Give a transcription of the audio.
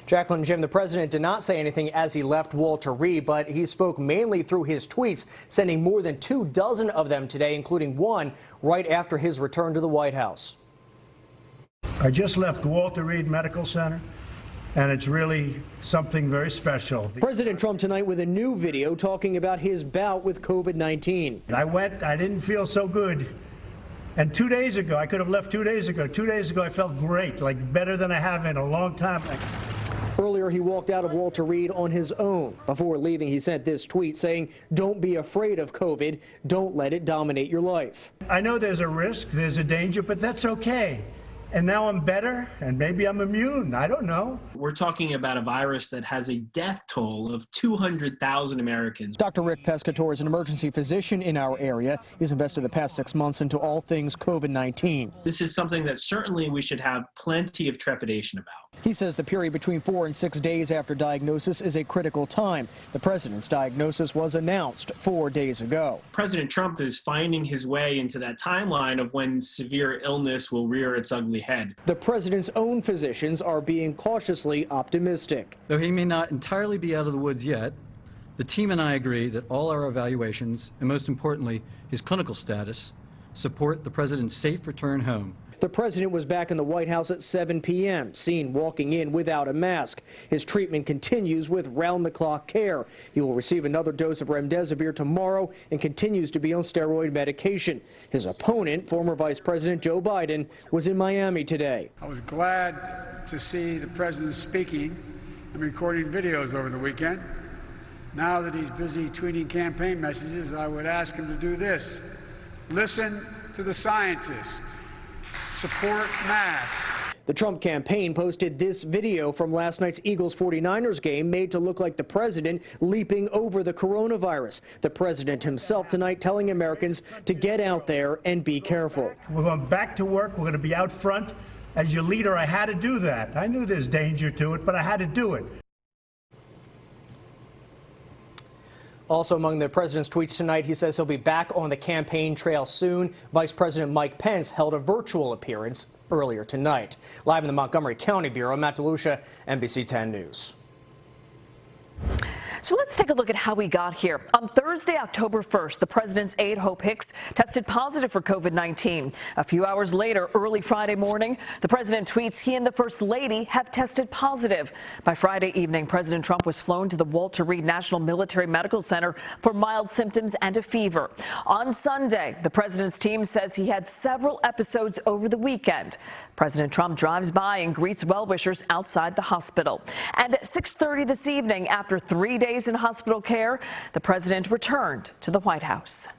Jacqueline and Jim, the president did not say anything as he left Walter Reed, but he spoke mainly through his tweets, sending more than 24 of them today, including one right after his return to the White House. I just left Walter Reed Medical Center, and it's really something very special. President Trump tonight with a new video talking about his bout with COVID-19. I didn't feel so good. And 2 days ago, I could have left 2 days ago. 2 days ago, I felt great, like better than I have in a long time. Earlier, he walked out of Walter Reed on his own. Before leaving, he sent this tweet saying, "Don't be afraid of COVID. Don't let it dominate your life." I know there's a risk, there's a danger, but that's okay. And now I'm better, and maybe I'm immune. I don't know. We're talking about a virus that has a death toll of 200,000 Americans. Dr. Rick Pescatore is an emergency physician in our area. He's invested the past 6 months into all things COVID-19. This is something that certainly we should have plenty of trepidation about. He says the period between 4 and 6 days after diagnosis is a critical time. The president's diagnosis was announced 4 days ago. President Trump is finding his way into that timeline of when severe illness will rear its ugly head. The president's own physicians are being cautiously optimistic. Though he may not entirely be out of the woods yet, the team and I agree that all our evaluations, and most importantly, his clinical status, support the president's safe return home. The president was back in the White House at 7 p.m., seen walking in without a mask. His treatment continues with round-the-clock care. He will receive another dose of remdesivir tomorrow and continues to be on steroid medication. His opponent, former Vice President Joe Biden, was in Miami today. I was glad to see the president speaking and recording videos over the weekend. Now that he's busy tweeting campaign messages, I would ask him to do this. Listen to the scientists. Support masks. The Trump campaign posted this video from last night's Eagles-49ers game made to look like the president leaping over the coronavirus. The president himself tonight telling Americans to get out there and be careful. We're going back to work. We're going to be out front. As your leader, I had to do that. I knew there's danger to it, but I had to do it. Also among the president's tweets tonight, he says he'll be back on the campaign trail soon. Vice President Mike Pence held a virtual appearance earlier tonight. Live in the Montgomery County Bureau, Matt DeLucia, NBC10 News. So let's take a look at how we got here. On Thursday, October 1st, the president's aide, Hope Hicks, tested positive for COVID-19. A few hours later, early Friday morning, the president tweets he and the First Lady have tested positive. By Friday evening, President Trump was flown to the Walter Reed National Military Medical Center for mild symptoms and a fever. On Sunday, the president's team says he had several episodes over the weekend. President Trump drives by and greets well-wishers outside the hospital. And at 6:30 this evening, after 3 days in hospital care, the president returned to the White House.